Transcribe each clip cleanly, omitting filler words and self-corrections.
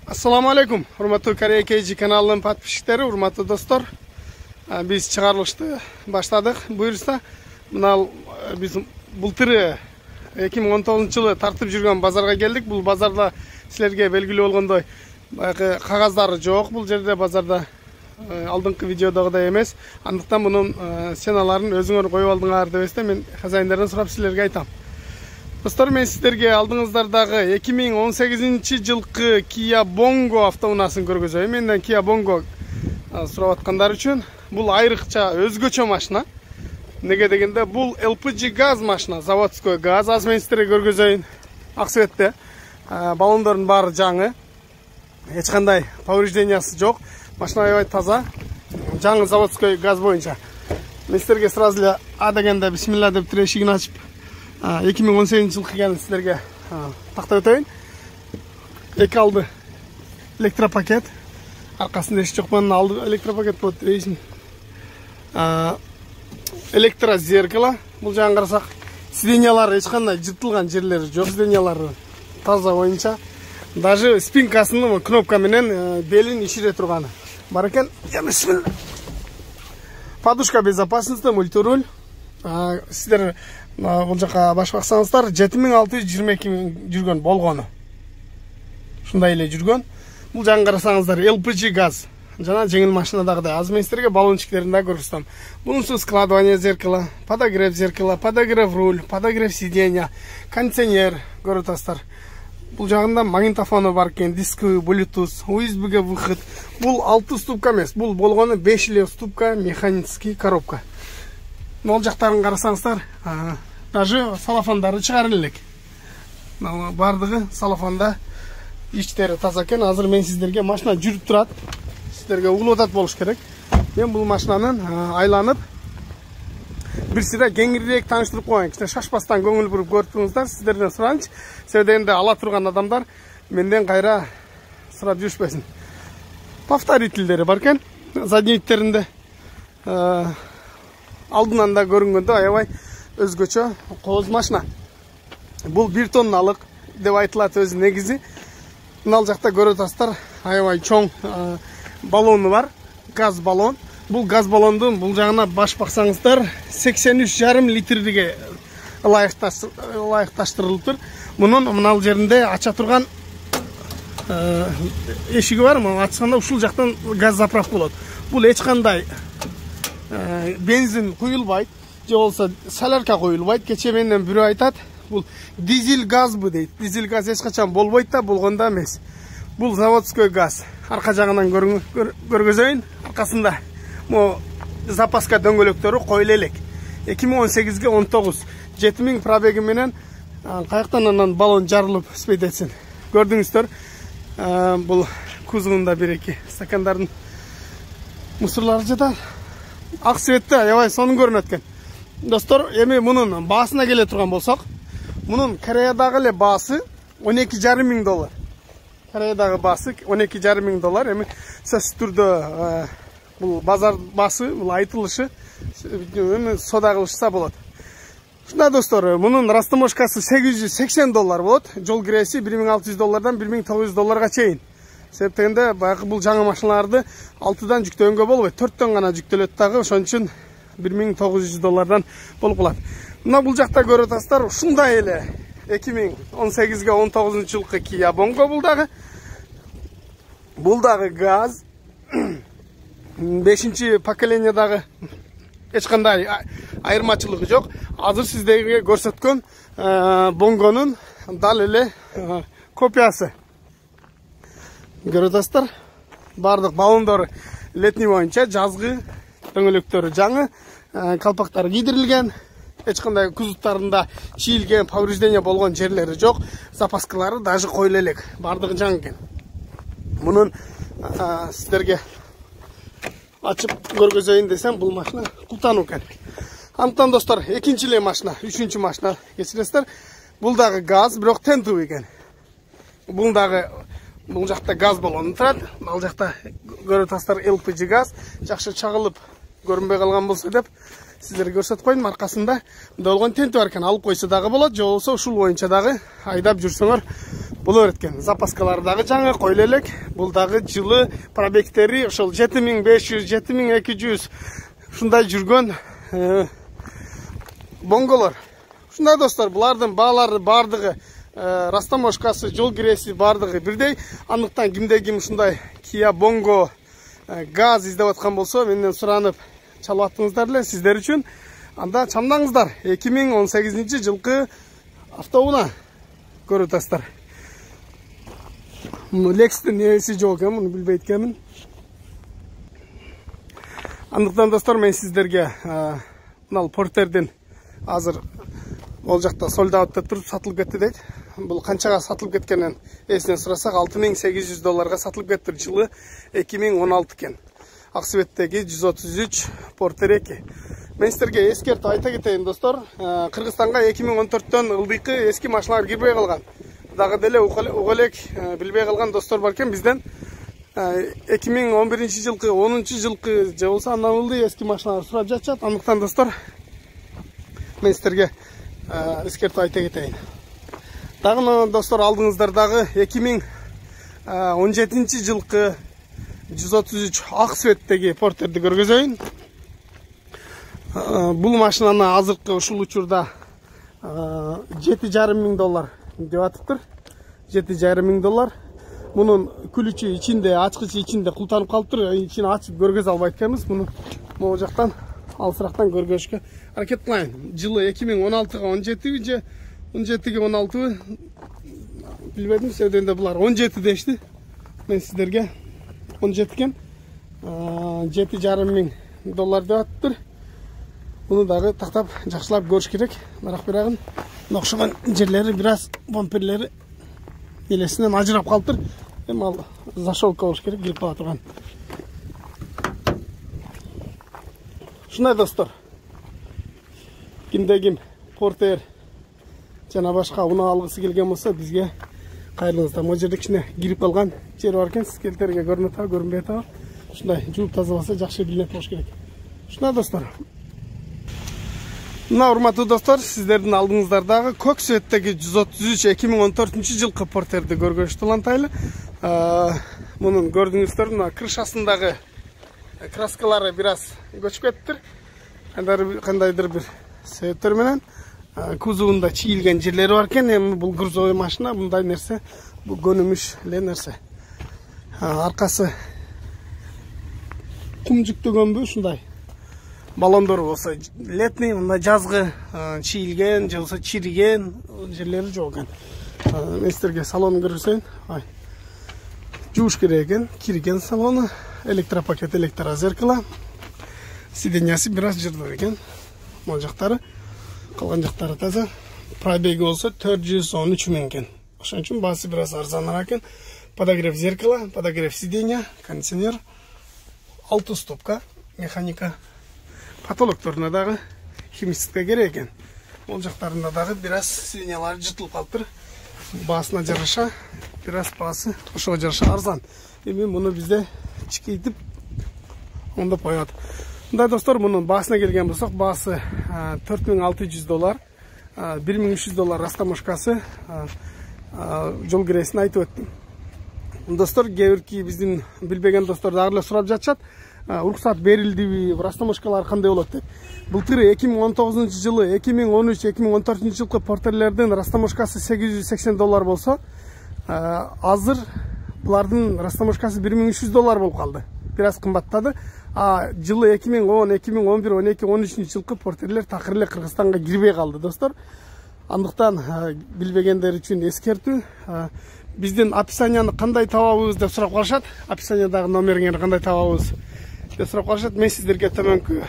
Assalamu alaikum. Урматтуу Корея KG каналынын подписчиктери, урматтуу достор. Биз чыгарылышты баштадык. Буюрса, мына биз былтыры 2019-жылы тартып жүргөн базарга келдик. Бул базарда силерге белгилүү болгондой баягы кагаздары жок. Бул жерде базарда алдыңкы видеодогудай эмес. Андыктан мунун сценаларын өзүңөр коюп алдыңар деп эсте мен хозяиндардан сурап силерге айтам. Достор, мен сіздерге алдыңыздардағы 2018 жылқы Kia Bongo автоунаасын көргөзөйм. Менден Kia Bongo сурап аткандар үчүн бул айрыкча өзгөчө машина. Неге дегенде бул LPG газ машина, заводской газ. Аз мен сіздерге көргөзөйүн. Ак светте. Баллондордун баары жаңы. Эч кандай повреждениясы жок. Машина аябай таза. Жаңы заводской газ боюнча. Мен сіздерге сразу эле а дегенде бисмилла деп эшигин ачып 2018 жылқы келін сіздерге тақта өтейін. Екі алды электропакет. Арқасында еш жоқ банын алды электропакет болды дейсін. Электрозеркало. Бұл жағын қарасақ, сиденьялары ешқандай жыртылған жерлері жоқ. Сиденьялары таза ойынша. Даже спинкасының кнопкаменен белін ишіре тұрғаны. Бар екен. Подушка безопасности, мультируль. Сіздер бұл жаққа баш бақсаңыздар 7622 жүрген болғаны. Шундай эле жүрген. Бұл жағын қарасаңыздар LPG газ. Жана жеңіл машинадағыдай. Аз мен сіздерге баллончиктерін да көрсетем. Бұнысы складывание зеркала, подогрев зеркала, подогрев руль, подогрев сиденья, кондиционер көрөтастар. Бұл жағында магнитофоны бар екен, дисковый, Bluetooth, USB-ге выход. Бұл 6 ступка емес, бұл болғаны 5 эле ступка, механический коробка. Ол жақтарын қарасаңыздар, даже салафандары шығарып элек. Бардығы салафанда иштері таза екен. Азыр мен сіздерге машина жүріп тұрат. Сіздерге углодат болуш керек. Мен бұл машинанын айланып бирсиде кеңирирээк тааныштырып коеюн. Кичине шашпастан көңүл буруп көрүп туруңуздар. Сіздерден суранчы. Себебинде ала турган адамдар менден кайра сурап жүрүшпөсүн. Повторительдери бар экен. Заднийтеринде алдынан да көрүнгөндө аябай өзгөчө кооз машина. Бул 1 тонналык деп айтылат өзү негизи. Мына жакта көрөтасыздар, аябай чоң баллону бар, газ баллон. Бул газ баллондун бул жагына баш баксаңыздар 83,5 литрге ылайыкташтырылыптыр. Мунун мына жеринде ача турган эшиги бар, мына ачканда ушул жактан газ заправка болот. Бул эч кандай бензин куюлбайт, же болсо солярка куюлбайт. Кече менден бирөө айтат, бул дизель газбы дейт. Дизель газ эч качан болбойт да, болгондо эмес. Бул заводской газ. Арка жагынан көргөзөйүн. Аркасында mo запаска дөңгөлөктөрү коюлу элек. 2018-ге 19 7000 пробеги менен каяктан анан баллон жарылып спейт этсин. Көрдүңүздөр, бул кузовунда 1-2 стакандардын мусорлары жатат. Ак светте аябай сонун көрүнөт экен. Достор, эми мунун баасына келе турган болсок, мунун Кореядагы эле баасы $12,500. Кореядагы баасы $12,500. Эми сөзсүз түрдө бул базар баасы, бул айтылышы сода кылышса болот. Шундай достор, мунун растаможкасы $880 болот. Жол киреси $1,600 $1,900 чейин. Себептегенде баягы бул жаңы машиналарды 6дан жүктөгөнгө болбойт, 4төн гана жүктөлөт дагы, ошон үчүн $1,900 болуп калат. Мына бул жакта көрөтасыздар, ушундай эле 2018-ге 19 жылкы Kia Bongo бул дагы газ 5-чи поколениядагы эч кандай айырмачылыгы жок. Азыр сиздерге көрсөткөн Bongo'нун дал эле копиясы. Көрөтасыздар, бардык баллондору летний боюнча, жазгы дөңгөлөктөрү жаңы, калпактары кийдирилген, эч кандай кузовтарында чийилген, повреждение болгон жерлери жок, запаскалары даже коюлу элек, бардыгы жаңы экен. Мунун сиздерге ачып көргөзөйүн десем, бул машина култануу экен. Антан достор, экинчи эле машина, 3-чү машина кечиресиздер. Бул дагы газ, бирок тентүү экен. Бул жакта газ баллону турат. Ал жакта көрөтасыздар LPG газ. Жакшы чагылып көрүнбөй калган болсо деп сиздерге көрсөтүп койдум. Аркасында болгон тентүү бар экен. Алып койсо дагы болот, же болсо ушул боюнча дагы айдап жүрсөңөр боло берет экен. Запаскалары дагы жаңы койло элек. Бул дагы жылы пробегтери ошол 7500, 7200 ушундай жүргөн бонголор. Ушундай достор, булардын баалары бардыгы, растаможкасы, жол киреси бардыгы бирдей. Андыктан кимде ким ушундай Kia Bongo газ издеп аткан болсо, менден суранып чалып аттыңыздар эле сиздер үчүн. Анда чамдаңыздар. 2018 жылкы автоунаа көрүп атасыздар. Лексtin нерси жок экен, муну билбейт экенмин. Андыктан достор, мен сиздерге мына портерден азыр ол жакта солдатта туруп сатылып кетти дейт. Бул канчага сатылып кеткенин эсинен сурасак, $6800 сатылып кетти. Жылы 2016 экен. Ак светтеги 133 Porter 2. Мен сиздерге эскертип айта кетейин достор, Кыргызстанга 2014төн ылдыйкы эски машиналар кирбей калган. Дагы деле уголек билбей калган достор бар экен. Бизден 2011 жылкы, 10 жылкы же болсо андан ылдый эски машиналар сурап жатышат. Андыктан достор, мен сиздерге эскертип айта кетейин. Дагы достор, алдыңыздар дагы 2017 жылкы 133 ак светтеги портерди көргөзөйүн. Бул машинаны азыркы ушул учурда $7,500 деп атыптыр. $7,500. Мунун күлүчү ичинде, ачкычы ичинде култанып калыптыр. Ичин ачып көргөзө албайт экенбиз. Муну могу жактан алысырактан көргөзүшкө аракет кылайын. Жылы 2016га 17 же 17ге 16 билбедим, сөйдөгөндө булар 17 дешти. Мен сиздерге 17 экен. $7,500 деп атыптыр. Bunu dağı taktap жақсылап көрүш керек. Бірақ бірағын нокшыған жерлері біраз бамперлері елесінен ажырап қалыптыр. Ал зашолка болуш керек, кирип кала турган. Ушундай достор. Кимде ким Porter жана башка унаа алгысы келген болсо, бизге кайрылыңыздар. Могу жерде кичине кирип калган жер бар экен, сиз келтерге көрүнөт атабы, көрүнбөй атабы. Ушундай жууп тазаласа жакшы билинет болуш керек. Ушундай достор. Мына урматтуу достор, сиздердин алдыңыздардагы көк светтеги 133 2014 жылкы Porterди көргөзүштү улантайлы. Мунун көрдүңүздөр, мына крышасындагы краскалары бираз көчүп кеттир. Кандайдыр бир себептер менен кузовунда чийилген жерлери бар экен. Эми бул грузовой машина, мындай нерсе бул көнүмүш эле нерсе. Аркасы кум жүктөгөнбү, ушундай. Балондор болсо летний, мына жазгы чийилген, же болсо чириген жерлери жок экен. Мен сиздерге салонун көрсөтөйүн. Жууш керек экен, кирген салону, электропакет, электрозеркало. Сиденьясы бираз жырдуу экен. Могу жактары, калган жактары таза. Пробеги болсо 413 000 экен. Ошон үчүн баасы бираз арзаныраак экен. Подогрев зеркала, подогрев сиденья, кондиционер, 6 стопка, механика. Потолокторуна дагы химическа керек экен. Ол жактарында дагы бираз сиденьялары жыртылып калыптыр. Баасына жараша, бираз баасы ошого жараша арзан. Эми муну бизде чикейтип ондоп коёт. Мындай достор, мунун баасына келген болсок, баасы $4,600, $1,300 растаможкасы, жол киресин айтып өттүм. Достор, кээ биздин билбеген достор дагы эле сурап жатышат. Уруксат берилдиби, растаможкалар кандай болот деп. Былтыр 2019 жылы, 2013-2014 жылкы Porterlerдин растаможкасы $880 болсо, азыр булардын растаможкасы $1,300 болуп калды. Бираз кымбаттады. Жылы 2010, 2011, 12, 13 жылкы Porterler такыр эле Кыргызстанга кирбей калды, достор. Андыктан билбегендер үчүн эскертүү. Биздин описанияны кандай табабыз деп сурап калышат. Описаниядагы номериңерди кандай табабыз деп сурап калышат. Мен сиздерге төмөнкү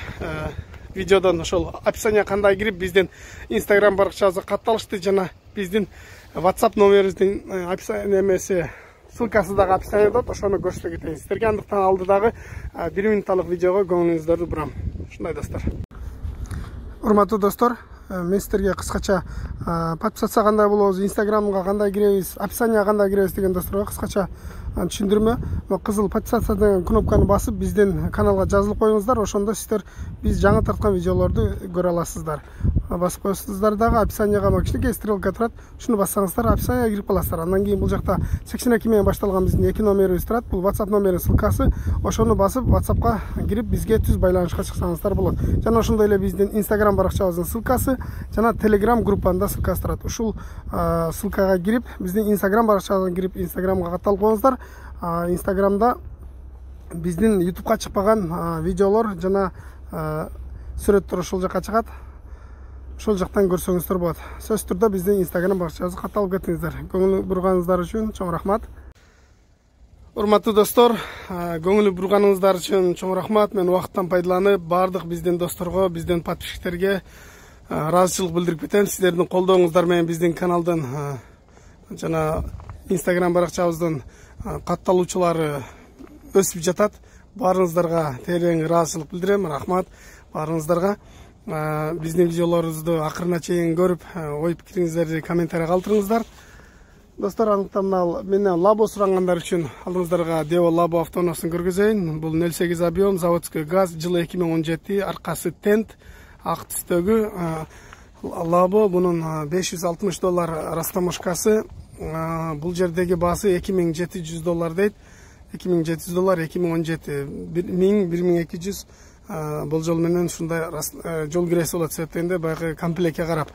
видеодон ошол описания кандай кирип биздин Instagram баракчабызга катталышты, жана биздин WhatsApp номерибиздин описание эмеси ссылкасы дагы описанияда, ошону көрсөтө кетейин сиздерге. Андыктан алдыдагы 1 минутталык видеого көңүлүңүздөрдү бурам. Ушундай достор. Урматтуу достор, мен сіздерге қысқаша подписаться қандай болобуз, инстаграмга кандай киребиз, описанияга кандай киребиз деген досторго кыскача түшүндүрмө. Кызыл подписаться деген кнопканы басып биздин каналга жазылып коюңуздар. Ошондо сиздер биз жаңы тарткан видеолорду көрө аласыздар. Басып коесуздар дагы описанияга кичинекей стрелка турат. Ушуну бассаңыздар описанияга кирип каласыздар. Андан кийин бул жакта 82 менен башталган биздин 2 номерибиз турат. Бул WhatsApp номеринин ссылкасы. Ошону басып WhatsAppка кирип бизге түз байланышка чыксаңыздар болот. Жана ошондой эле биздин Instagram баракчабыздын ссылкасы жана Telegram группанын да ссылкасы турат. Ушул ссылкага кирип биздин Instagram баракчабызга кирип Instagramга катталып коюңуздар. Instagramда биздин YouTubeга чыкпаган видеолор жана сүрөттөр ошол жакка чыгат. Ошол жактан көрсөңүздөр болот. Сөзсүз түрдө биздин Instagram баракчабызга катталып кетиңиздер. Көңүл бурганыңыздар үчүн чоң рахмат. Урматтуу достор, көңүл бурганыңыздар үчүн чоң рахмат. Мен убакыттан пайдаланып бардык биздин досторго, биздин подписчиктерге ыраазычылык билдирип кетем. Сиздердин колдооңуздар менен биздин каналдын жана Instagram баракчабыздын катталуучулары өсүп жатат. Баарыңыздарга терең ыраазычылык билдирем. Рахмат баарыңыздарга. Биздин видеолорубузду акырына чейин көрүп, ой пикириңиздерди комментарий калтырыңыздар. Достор, андыктан менен лабо сурагандар үчүн алдыңыздарга Devo Labo автоунасын көргөзөйүн. Бул 08 объем, заводской газ, жылы 2017, аркасы тент, ак түстөгү Labo. Бунун $560 растаможкасы. Бул жердеги баасы $2700 дейт. $2700 2017 1200 болжол менен ушундай жол киреси болот себептенде баягы комплектке карап.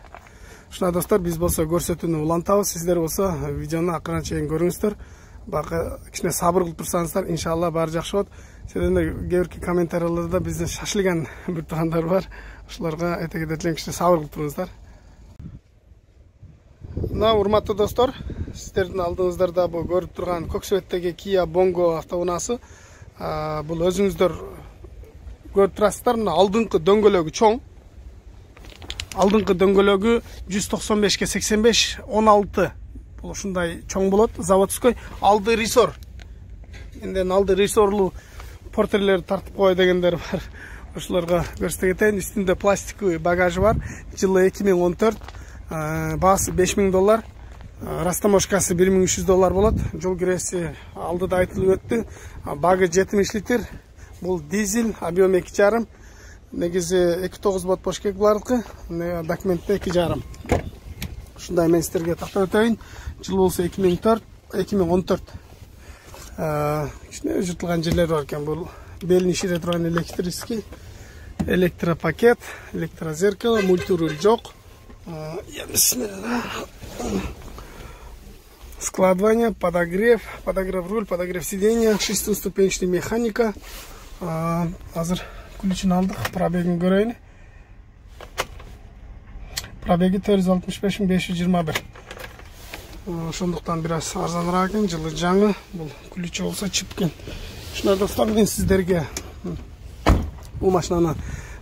Ушуна достор, биз болсо көрсөтүүнү улантабыз, сиздер болсо видеону акырына чейин көрүңүздөр. Баягы кичине сабыр кылып турсаңыздар, иншалла баары жакшы болот. Сиздердин кээбирки комментарийлерде бизден шашылган бир туугандар бар. Ошолорго айта кетет элем, кичине сабыр кылып туруңуздар. Мына урматтуу достор, сиздердин алдыңыздарда бул көрүп турган Көксөбөттөгү Kia Bongo автоунаасы. Бул өзүңүздөр көрүп турасыздар. Мына алдыңкы дөңгөлөгү чоң. Алдыңкы дөңгөлөгү 195 85 16. Бул ушундай чоң болот, заводской. Алды ресор. Энден алды ресорлуу портерлер тартып кой дегендер бар. Ошолорго көрсөтө кетейин. Үстүндө пластиковый багажы бар. Жылы 2014. Баасы $5000. Растаможкасы $1300 болот. Жол киреси алдыда айтылып өттү. Багы 70 литр. Бул дизель, объем 2,5. Негизи 2,9 бот бошкек булардыкы. Документте 2,5. Ушундай мен сиздерге тактап өтөйүн. Жыл болсо 2014. Кичине жыртылган жерлери бар экен. Бул белин ишире турган электрический, электропакет, электрозеркало, мультируль жок. Складывание, подогрев руль, подогрев сиденья, 6-ступенчатый механика. Азыр ключин алдык, пробегин көрөйүн. Пробеги 465.521. Ошондуктан бир аз арзаныраак экен, жылы жаңы. Бул ключи болсо чипкен. Ушуна достор, мен сиздерге бул машинаны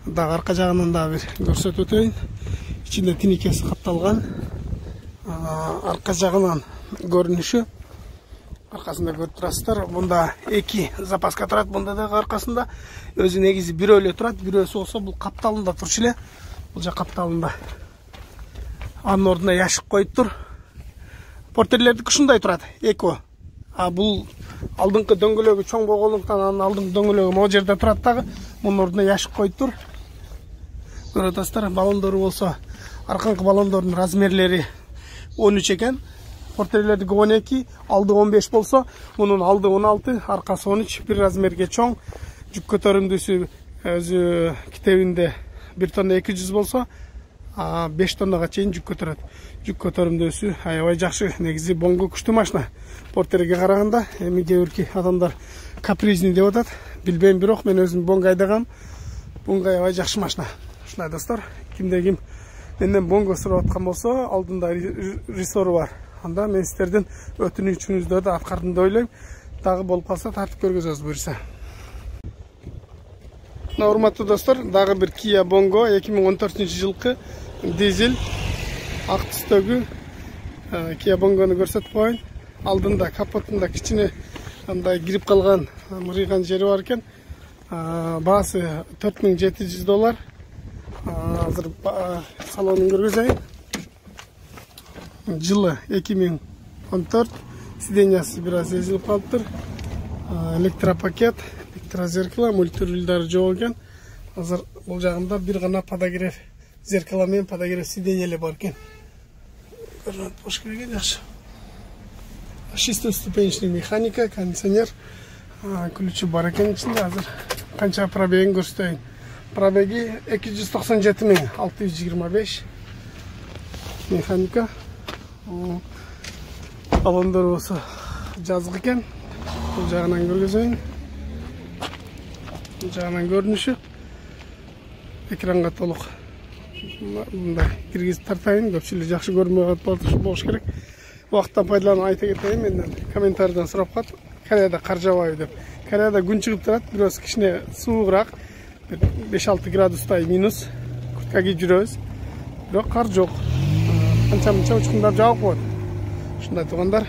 дагы арка жагынан да бир көрсөтүп өтөйүн. Ичинде тиникеси капталган. Арка жагынан көрүнүшү. Аркасында көрүп турасыздар. Бунда 2 запаска турат, бунда дагы аркасында. Өзү негизи бирөө эле турат, бирөөсү болсо бул капталында турчу эле. Бул жак капталында. Анын ордуна яшык коюп тур. Портерлердики ушундай турат, эко. Бул алдыңкы дөңгөлөгү чоң болгондуктан анын алдыңкы дөңгөлөгү могу жерде турат дагы. Мунун ордуна яшык коюп тур. Көрүп атасыздар, баллондору болсо арканкы баллондордун размерлери 13 экен. Портерлердики 12, алды 15 болсо, мунун алды 16, аркасы 13, бир размерге чоң. Жүк көтөрүмдүүсү өзү китебинде 1 тонна 200 болсо, 5 тоннага чейин жүк көтөрөт. Жүк көтөрүмдүүсү аябай жакшы, негизи Bongo күчтүү машина. Портерге караганда, эми кээбирки адамдар капризный деп атат. Билбейм, бирок мен өзүм Bongo айдагам. Bongo аябай жакшы машина. Ушундай достор, кимде ким менден Bongo сурап аткан болсо, алдында ресору бар. Анда мен сиздердин өтүнүчүңүздөрдү аткардым деп ойлойм. Дагы болуп калса тартып көргөзөбүз буюрса. Урматтуу достор, дагы бир Kia Bongo 2014-жылкы дизель ак түстөгү Kia Bongo'ну көрсөтүп коеюн. Алдында капотунда кичине андай кирип калган мырыйган жери бар экен. Баасы $4700. азыр салонун көргөзөйүн. Жылы 2014, сиденьясы бираз эзилип калыптыр. Электропакет, электрозеркало, мультирулдары жок экен. Азыр бул жагында бир гана подогрев зеркало менен подогрев сиденьелер бар экен. Көрүнөт болуш керек экен, жакшы. Шестиступенчный механика, кондиционер, ключи бар экен ичинде. Азыр канча пробегин көрсөтөйүн. Пробеги 297.625. Механика. Балондор болсо жазык экен. Бул жагынан көргөзөйүн. Бул жагынан көрүнүшү. Экранга толук мындай киргизип тартайын. Көпчүлүк жакшы көрмөй болуш керек. Убакыттан пайдаланып айта кетейин, менден комментарийден сурап калат. Кореяда кар жабайбы деп. Кореяда күн чыгып турат, бирөөс кичине суугураак. 5-6 градустай минус. Куртка кийип жүрөбүз. Бирок кар жок. Канча-мынча учкундар жаап коет. Ушундай туугандар.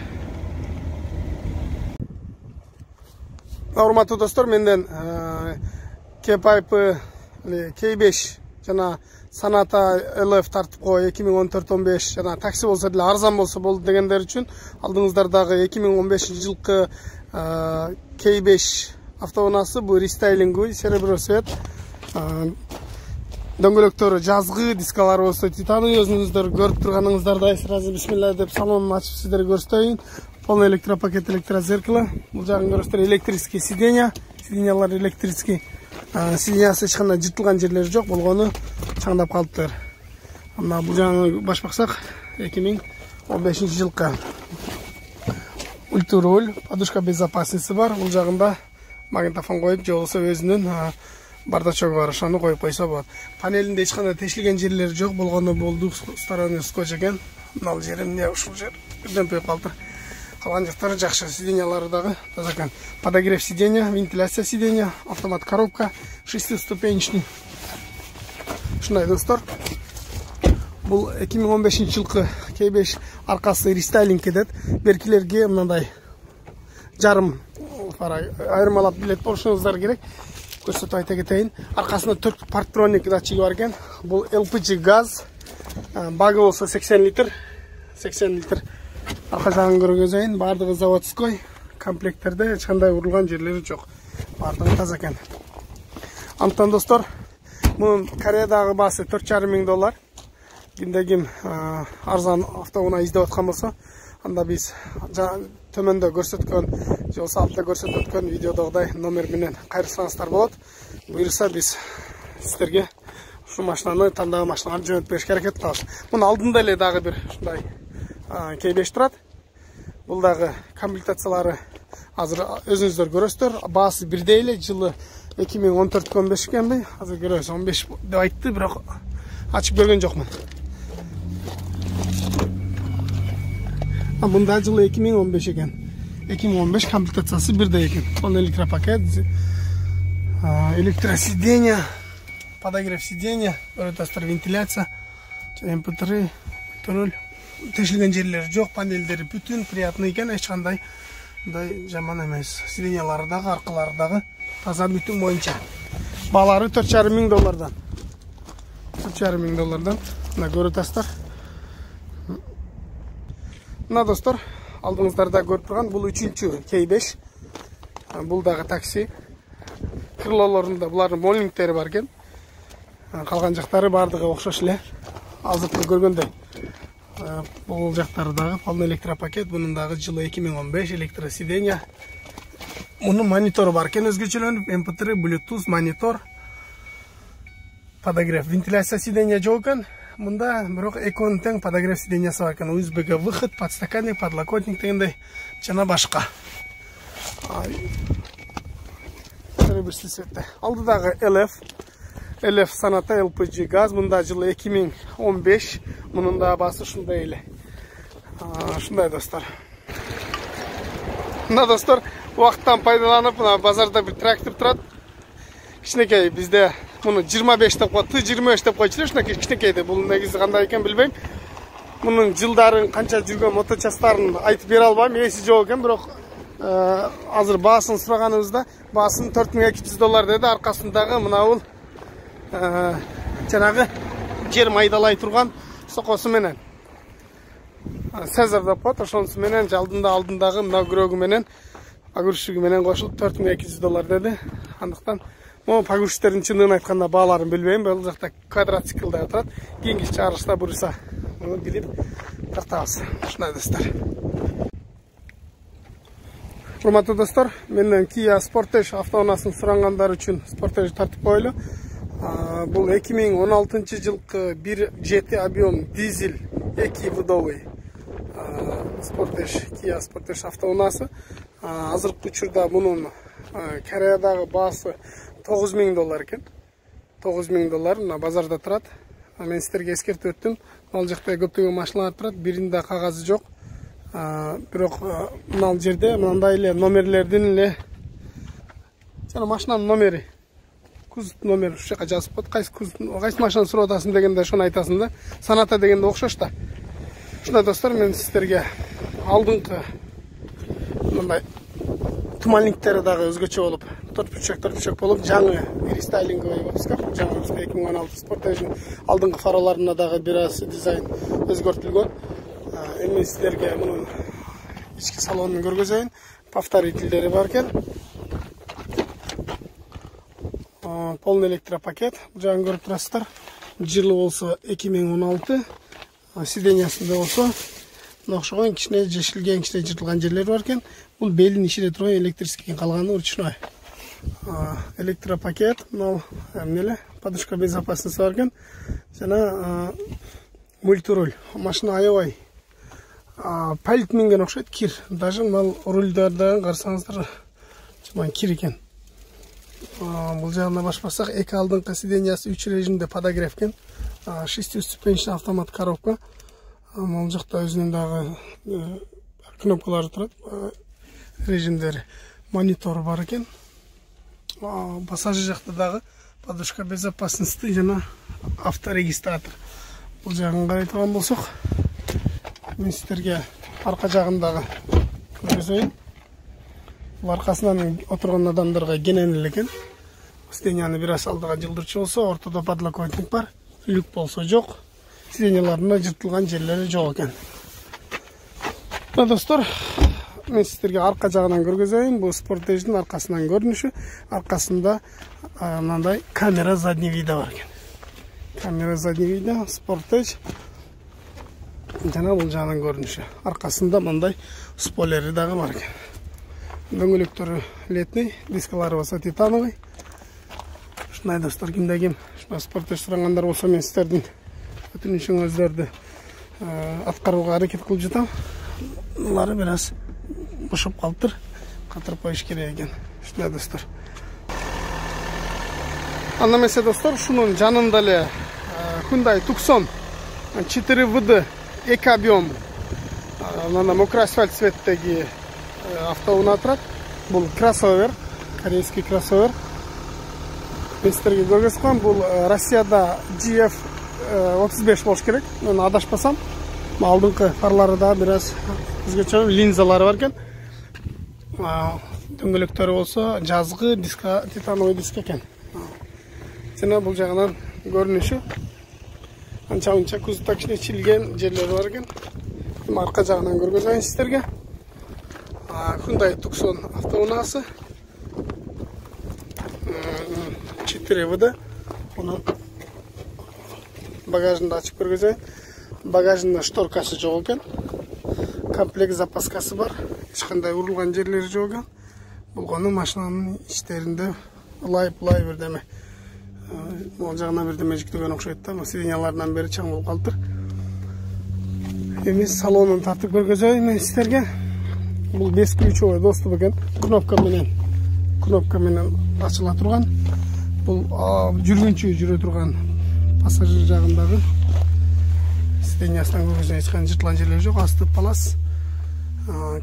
Урматтуу достор, менден K-Pipe K5 жана Sonata LF тартипко 2014-15 жана такси болсо деле арзан болсо болду дегендер үчүн алдыңыздардагы 2015-жылкы K5 автоунаасы бул рестайлингүү серебро цвет. Дөңгөлөктөрү жазгы, дискалары болсо титаны, өзүңүздөр көрүп турганыңыздардай сразу бисмилла деп салонун ачып сиздерге көрсөтөйүн. Полный электропакет, электрозеркало. Бул жагын көрөсүздөр, электрический сиденья. Сиденьялар электрический. Сиденьясы эч кандай жыртылган жерлери жок, болгону чаңдап калыптыр. Мына бул жагын баш баксак 2015-жылкы ультраруль, подушка безопасности бар. Бул жагында магнитофон коюп, же болсо өзүнүн бардачогу бар, ошону коюп койсо болот. Панелинде эч кандай тешилген жерлери жок, болгону болду. Сторонний скотч экен. Мына жери эмне ушул жер бирден тоюп калды. Калган жактары жакшы, сиденьялары дагы таза экен. Подогрев сиденья, вентиляция сиденья, автомат коробка, шестиступенчный. Ушундай достор. Бул 2015-жылкы K5 аркасы рестайлинг эдет. Беркилерге мындай жарым айырмалап билет болушуңуздар керек. Көрсөтүп айта кетейин. Аркасында 4 парктроник датчиги бар экен. Бул LPG газ. Багы болсо 80 литр. 80 литр. Арка жагын көргөзөйүн. Бардыгы заводской. Комплекттерде эч кандай урулган жерлери жок. Бардыгы таза экен. Антон достор, мунун Кореядагы баасы $4,500. Кимде ким арзан автоунаа издеп аткан болсо, анда биз төмөндө көрсөткөн, же болсо алтта көрсөтүп өткөн видеодогудай номер менен кайрылсаңыздар болот. Буюрса биз сиздерге ушул машинаны тандаган машиналарды жөнөтүп беришке аракет кылабыз. Мунун алдында эле дагы бир ушундай K5 турат. Бул дагы комплектациялары азыр өзүңүздөр көрөсүздөр. Баасы бирдей эле, жылы 2014-15 экенби. Азыр көрөсүз 15 деп айтты, бирок ачып көргөн жокмун. Мында жылы 2015 экен. 2015 комплектациясы бирдей экен. Полный электропакет, электросиденья, подогрев сиденья, вентиляция, MP3, контроль. Тешилген жерлери жок, панелдери бүтүн, приятный экен, эч кандай мындай жаман эмес. Сиденьялары дагы, аркалары дагы таза бүтүн боюнча. Баалары $4,500. $4,500. Мына көрөтасыздар. Мына достор, алдыңыздарда көрүп турган бул 3-чү K5. Бул дагы такси. Крылолорунда булардын молнингтери бар экен. Калган жактары бардыгы окшош эле. Азыркы көргөндөй. Бул жактары дагы полный электропакет. Бунун дагы жылы 2015, электросиденья. Мунун монитору бар экен, өзгөчөлөнүп, MP3, Bluetooth, монитор. Подогрев, вентиляция сиденья жок экен. Мында бирок эконун тең подогрев сиденьясы бар экен. USB выход, подстаканник, подлокотник дегендей жана башка. Серебристый цветте. Алдыдагы LF Sonata LPG газ. Мында жылы 2015. Мунун да баасы ушундай эле. Ушундай достор. Мына достор, убакыттан пайдаланып, мына базарда бир трактор турат. Кичинекей бизде муну 25 деп коет, 23 деп койчу эле, ушундай кичинекейди. Бул негизи кандай экен билбейм. Мунун жылдарын канча жүргөн моточастарын айтып бере албайм, эси жок экен, бирок азыр баасын сураганыбызда баасын $4,200 деди. Аркасындагы мына бул жанагы жер майдалай турган сокосу менен Сезар деп коет. Ошонусу менен алдындагы мына күрөгү менен погрузчиги менен кошулуп $4200 деди. Андыктан могу погрузчиктердин чынын айтканда бааларын билбейм. Бул жакта квадроциклда турат. Кийинки чыгарышта буюрса муну билип тартабыз. Ушундай достор. Урматтуу достор, менден Kia Sportage автоунаасын сурангандар үчүн Sportage тартып койлу. Бул 2016 жылкы 1.7 объем дизель 2 видовый Sportage, Kia Sportage автоунаасы. Азыркы учурда мунун Кореядагы баасы $9000 экен. $9000 мына базарда турат. Мен сиздерге эскертип өттүм. Ал жакта көптөгөн машиналар турат, биринде кагазы жок. Бирок мына жерде мындай эле номерлердин эле жана машинанын номери, куз номер ушу жака жазып коет. Кайсы машинаны сурап атасың дегенде ошону айтасың да. Саната дегенде окшош да. Ушундай достор, мен сиздерге алдыңкы мындай туманниктери дагы өзгөчө болуп, төрт болуп, жаңы рестайлинговый выпуска, жаңы 2016 Sportage'нын алдыңкы фараларына дагы бир аз дизайн өзгөртүлгөн. Эми сиздерге мунун ички салонун көргөзөйүн. Повторительдери бар экен. Полный электропакет. Бул жагын көрүп турасыздар. Жылы болсо 2016. Сидениясында болсо мына окшогон кичине жешилген, кичине жыртылган жерлери бар экен. Бул белин ишире турган электрический, калганы ручной. Электропакет, мына эмнеле, подушка безопасности бар экен. Жана мультируль. Машина аябай палит минген окшойт, кир. Даже мына рульдарды карасаңыздар, чаман кир экен. Бул жагына башпасак, эки алдыңкы сидениясы 3 режимде подогрев экен. 6-ступенчный автомат коробка. Бул жакта өзүнүн дагы кнопкалары турат. Режимдери, монитор бар экен. Пассажир жакта дагы подушка безопасности жана авторегистратор. Бул жагын карай турган болсок, мен сиздерге арка жагындагы көрсөтөйүн. Бул аркасынан отурган адамдарга кенен эле экен. Сиденияны бир аз алдыга жылдырчу болсо, ортодо подлокотник бар. Люк болсо жок. Сиденияларында жыртылган жерлери жок экен. Мына достор, мен сиздерге арка жагынан көргөзөйүн. Бул Sportage'дин аркасынан көрүнүшү. Аркасында мындай камера задний вида бар экен. Камера задний вида Sportage. Жана бул жагынан көрүнүшү. Аркасында мындай спойлери дагы бар экен. Дөңгөлөктөрү летний, дискалары болсо титановый. Ушундай достор, кимде ким Sportage сурангандар болсо, мен сиздердин өтүнүшүңүздөрдү аткарууга аракет кылып жатам. Булары бир аз бошоп калыптыр. Катырып коюш керек экен. Ушундай достор. Анда эмесе достор, ушунун жанында эле Hyundai Tucson 4WD 2 объем мына мокрый асфальт цветтеги автоунаа турат. Бул кроссовер, корейский кроссовер. Мен сиздерге көргөзүп коем. Бул Россияда GF35 болуш керек. Мен адашпасам. Алдыңкы фарлары да бир аз өзгөчө линзалары бар экен. Дөңгөлөктөрү болсо жазгы диска, титановый диск экен. Жана бул жагынан көрүнүшү анча-мынча кузовда кичине чилген жерлери бар экен. Арка жагынан көргөзөйүн сиздерге. Hyundai Tucson автоунаасы 4WD. Муну багажында ачып көргөзөйүн. Багажында шторкасы жок экен. Комплект запаскасы бар. Эч кандай урулган жерлери жок экен. Болгону машинанын ичтеринде лай бирдеме. Бул жагына бирдеме жүктөгөн окшойт да. Сиденияларынан бери чаң болуп калыптыр. Эми салонун тартып көргөзөйүн мен сиздерге. Бул бесключовой доступ экен. Кнопка менен ачыла турган. Бул жүргүнчү жүрө турган пассажир жагындагы сидениясынан көргөзөйүн. Эч кандай жыртылган жерлери жок. Асты палас.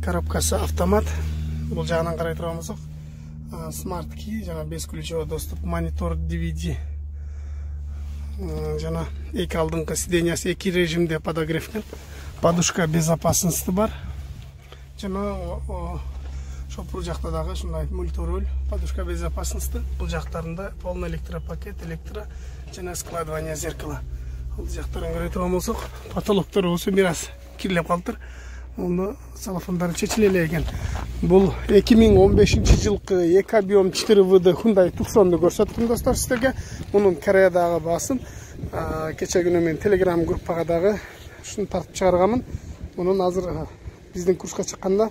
Коробкасы автомат. Бул жагынан карай турган болсок, смарт key, жана бесключовой доступ, монитор DVD. Жана эки алдыңкы сидениясы 2 режимде подогрев экен. Подушка безопасности бар. Жана бул жакта дагы ушундай мультируль, подушка безопасности. Бул жактарында полный электропакет, электро жана складывание зеркала. Ал жактарын көрө турган болсок, потолоктор болсо бир аз кирлеп калыптыр. Onu salafonları çeçilele eкен. Бұл 2015 жылқы 2 объем 4 VD Hyundai Tucson'ды көрсөттүм достор сіздерге. Мұның Кореядағы басын кече күнү мен Telegram группаға шуну тартып чыгарганмын. Мұның азыр биздин курска чыкканда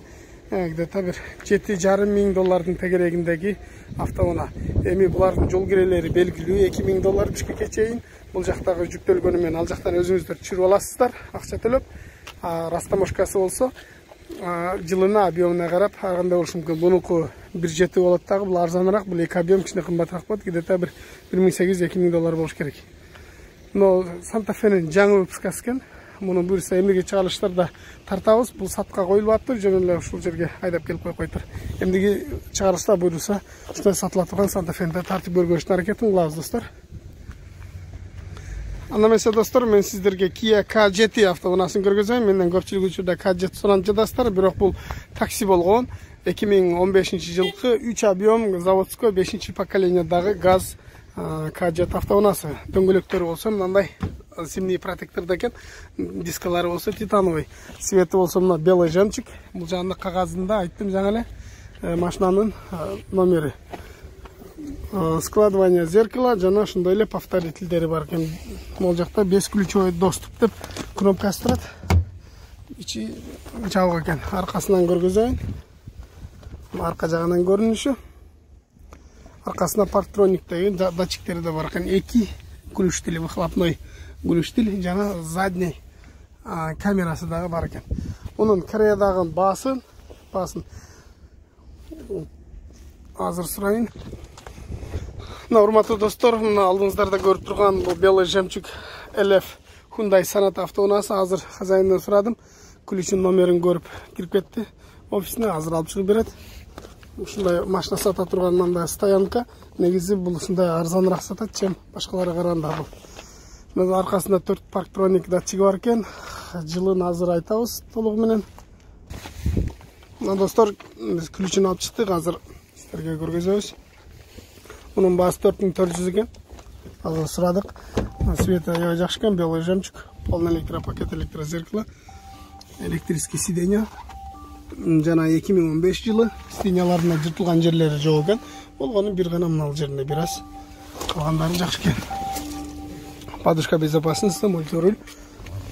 где-то бир $7,500 тегерегиндеги автоунаа. Эми булардын жол кирелери белгилүү $2,000 Бишкекке чейин. Бул жактагы жүктөлгөнү менен ал жактан өзүңүздөр чүрүп аласыздар, акча төлөп. Растамошкасы болсо жылына объемуна карап кандай болушу мүмкүн. Бунуку 1,7 болот дагы, бул арзаныраак, бул 2 объем кичине кымбатыраак болот. Где-то бир $1,800-2,000 болуш керек. Но Santa Fe'нин жаңы выпускасы экен. Муну буюрса эмнеге чыгарылыштарда тартабыз. Бул сатка коюлуп аттыр, жөн эле ушул жерге айдап келип койгойтур. Эмнеге чыгарылышта буюрса, ушундай сатыла турган Santa Fe'ни тартып көргөзүштүн аракетин кылабыз достор. Анда эмесе достор, мен сиздерге Kia K7 автоунаасын көргөзөйм. Менден көпчүлүк учурда K7 суран жадасыздар, бирок бул такси болгон. 2015 жылкы 3 объем заводской 5 поколениядагы газ K7 автоунаасы. Дөңгөлөктөрү болсо мындай зимний протектордо экен. Дискалары болсо титановый. Цвети болсо мына белый жемчуг. Бул жагында кагазында айттым жаңы эле машинанын номери. Складывание зеркала жана ошондой эле повторительдери бар экен. Могул жакта бесключевой доступ деп кнопкасы турат. Ичи жабык экен. Аркасынан көргөзөйүн. Арка жагынан көрүнүшү. Аркасында парктроник деген датчиктери да бар экен. 2 глушители, выхлопной глушитель жана задний камерасы дагы бар экен. Мунун Кореядагы баасын азыр сурайын. Урматтуу достор, мына алдыңыздарда көрүп турган бул белый жемчуг LF Hyundai Sonata автоунаасы азыр хозяиндан сурадым. Ключун номерин көрүп кирип кетти. Офисине азыр алып чыгып берет. Ушундай машина сата турган мындай стоянка. Негизи бул ушундай арзаныраак сатат, чем башкаларга караганда бул. Мына аркасында 4 парктроник датчиги бар экен. Жылын азыр айтабыз толугу менен. Мына достор, ключун алып чыктык, азыр сиздерге көргөзөбүз. Bunun baası 4400 eкен. Азыр сурадык. Свети аябай жакшы экен, белый жемчуг, полный электропакет, электрозеркало, электрический сиденье. Жана 2015 жылы сиденьяларына жыртылган жерлери жок экен. Болгону бир гана мына жеринде бир аз. Калгандары жакшы экен. Подушка безопасности, мультируль,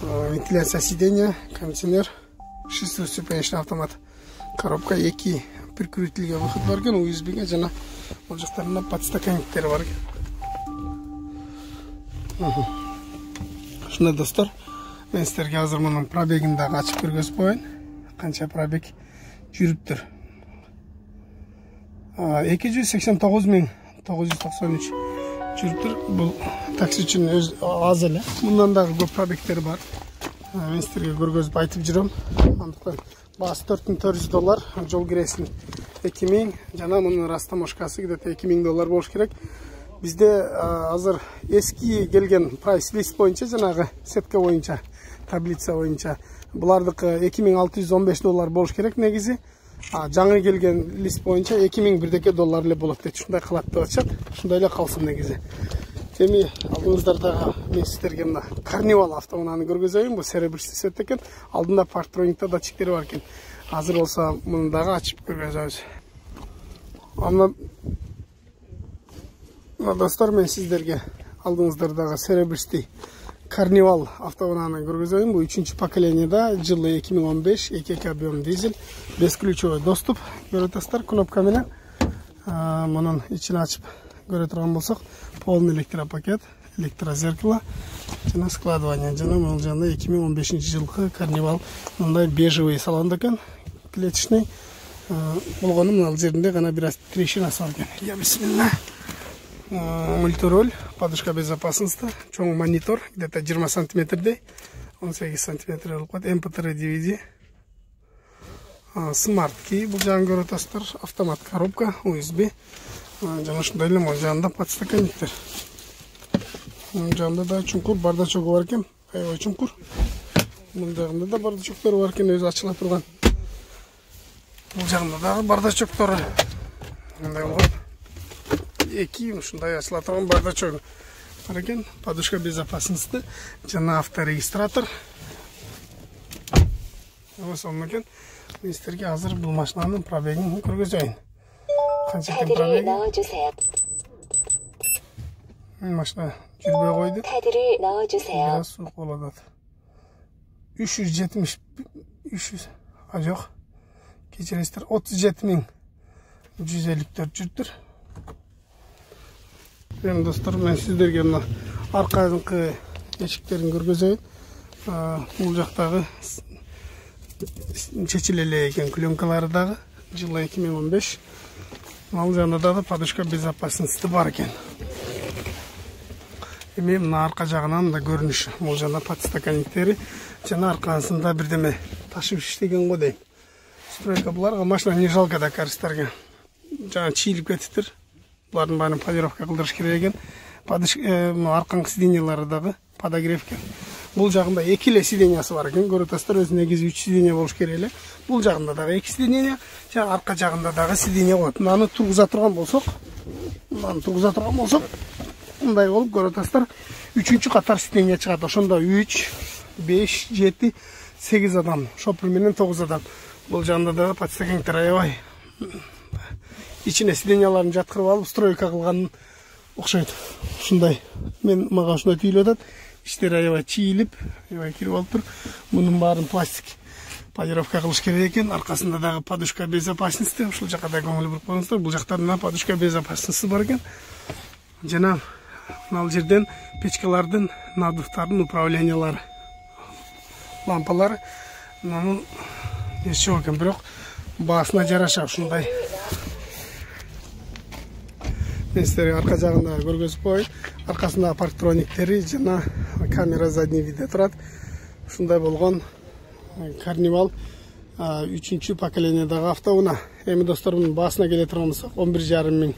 вентиляция сиденья, кондиционер, 6-ступенечный автомат. Коробка 2 прикрутительге выход бар экен, USB-ге жана ол жактарында подстаканниктер бар экен. Ушундай достор, мен сиздерге азыр мунун пробегин дагы ачып көргөзүп коеюн. Канча пробег жүрүптүр. 289.993 жүрүптүр. Бул такси үчүн аз эле. Мындан дагы көп пробегтер бар. Мен сиздерге көргөзүп айтып жүрөм. Андыктан баасы $4,400, жол киресин 2,000, жана мунун растамошкасы где-то $2,000 болуш керек. Бизде азыр эски келген прайс лист боюнча, жанагы сетка боюнча, таблица боюнча булардыкы $2,615 болуш керек негизи. Жаңы келген лист боюнча $2,000 эле болот деп ушундай кылат деп атышат. Ушундай эле калсын негизи. Эми алдыңыздардагы мен сиздерге мына Carnival автоунааны көргөзөйүн. Бул серебристый цвет экен. Алдында парктроникта датчиктери бар экен. Азыр болсо муну дагы ачып көргөзөбүз. Анда достор, мен сиздерге алдыңыздардагы серебристый Carnival автоунааны көргөзөйүн. Бул 3-чү поколениеда, жылы 2015, 2 объем дизель, бесключевой доступ. Көрөтөсүздөр кнопка менен. Мунун ичин ачып көрө турган болсок, полный электропакет, электрозеркало, жана складывание. Жана бул жана 2015 жылкы Carnival мындай бежевый салон экен, клеточный. Болгону мына жеринде гана бир аз трещинасы бар экен. Я бисмилла. Мультируль, подушка безопасности, чоң монитор, где-то 20 сантиметрдей, 18 сантиметр болуп калат, MP3 DVD. Smart key, бул жагын көрөтөсүздөр, автомат коробка, USB. Жана ушундай эле могул жагында подстаканниктер. Мунун жагында да чуңкур бардачогу бар экен, аябай чуңкур. Мунун жагында да бардачоктор бар экен, өзү ачыла турган. Бул жагында дагы бардачоктору. Мындай болгон. 2 ушундай ачыла турган бардачок. бар экен. Подушка безопасности жана авторегистратор. Сонун экен. Мен силерге азыр бул машинанын пробегин көргөзөйүн. Канча экен пробеги? Машина жүрбөй койду. 카드를 넣어주세요. Biraz soğuk болот. 370 жок. Кечиресиздер 37.154 жүрдүр. Эми достор, мен сиздерге мына аркадыкы эшиктерин көргөзөйүн. Бул жактагы чечиле эле экен клёнкалары дагы жылы 2015. Ал жанында дагы подушка безопасности бар экен. Эми мына арка жагынан да көрүнүш. Бул жана подстаканниктери жана аркасында бирдеме ташып иштеген го дейм. Стройка буларга машина не жалко да карыстарга. Жана чийилип кетиптир. Булардын баарын полировка кылдырыш керек экен. Аркаңкы сиденьялары дагы подогрев экен. Бул жагында 2 эле сиденьясы бар экен. Көрүп атасыздар, өзүнө негизи 3 сиденья болуш керек эле. Бул жагында дагы 2 сиденья, жана арка жагында дагы сиденья болот. Мынаны тургуза турган болсок, мындай болуп көрүп атасыздар. 3-чү катар сиденья чыгат. Ошондо 3, 5, 7, 8 адам, шопур менен 9 адам. Бул жагында дагы подстаканниктер аябай ичине сиденьяларын жаткырып алып стройка кылган окшойт. Ушундай. Мага ушундай түйүлүп атат. Иштери аябай чийилип, аябай кирип алыптыр. Мунун баарын пластик полировка кылыш керек экен. Аркасында дагы подушка безопасности. Ушул жака да көңүл буруп коюңуздар. Бул жакта мына подушка безопасности бар экен. Жана мына жерден печкалардын, наддувтардын управлениялары, лампалары. Мунун нече экен, бирок баасына жараша ушундай. Мен силерге арка жагында көргөзүп коеюн. Аркасында парктрониктери жана камера задний видде турат. Ушундай болгон Carnival 3-чү поколениядагы автоунаа. Эми достор, мунун баасына келе турган болсок 11,5 миң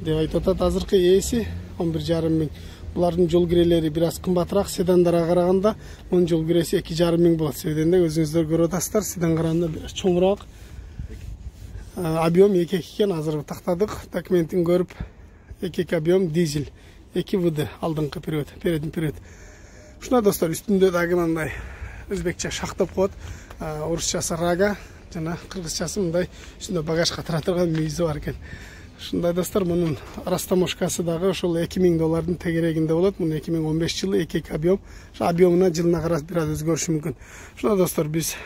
деп айтып атат. Азыркы ээси 11,5 миң. Булардын жол кирелери бир аз кымбатыраак, седандарга караганда мунун жол киреси 2,5 миң болот. Себебинде өзүңүздөр көрүп атасыздар, седан караганда бир аз чоңураак. Объем 2 экен, азыр тактадык. Документин көрүп, 2 объем дизель, 2 ВД, алдыңкы передний привод. Ушуна достор, үстүндө дагы мындай өзбекче шактап коет, орусчасы рага, жана кыргызчасы мындай үстүндө багаж катыра турган мүйүзү бар экен. Ушундай достор, мунун растаможкасы дагы ошол $2,000 тегерегинде болот. Мунун 2015 жылы 2 объем. Объемуна жылына карап бир аз өзгөрүшү мүмкүн. Ушуна достор, биз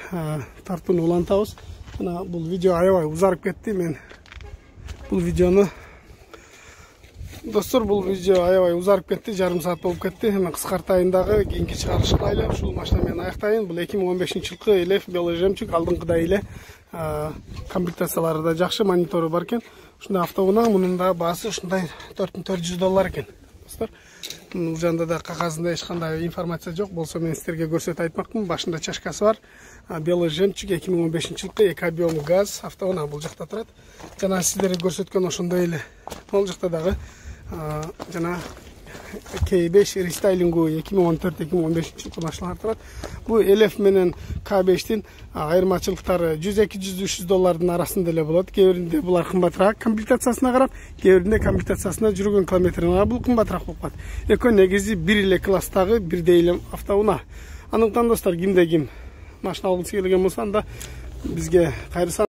тартууну улантабыз. Мына бул видео аябай узарып кетти. Мен бул видеону достор, бул видео аябай узарып кетти, жарым саат болуп кетти. Мен кыскартайын дагы, кийинки чыгарыш кылайлы. Ушул машина менен аяктайын. Бул 2015 жылкы элеф белый жемчуг, алдыңкыдай эле комплектациялары да жакшы, монитору бар экен. Ушундай автоунаа, мунун да баасы ушундай $4,400 экен. Достор, бул жанында да кагазында эч кандай информация жок. Болсо мен силерге көрсөтүп айтмакмын. Башында чашкасы бар. Белый жемчуг 2015 жылкы 2 объем газ автоунаа бул жакта турат. Жана сиздерге көрсөткөн ошондой эле бул жакта дагы жана K5 рестайлингу 2014-2015 жылкы машиналар турат. Бул элеф менен K5тин айырмачылыктары $100-200-300 арасында эле болот. Кээ биринде булар кымбатыраак комплектациясына карап, кээ биринде комплектациясына жүргөн километрине карап бул кымбатыраак болуп калат. Экөө негизи бир эле класстагы бирдей эле автоунаа. Андыктан достор, кимде ким машина алгысы келген болсо анда бизге кайрылса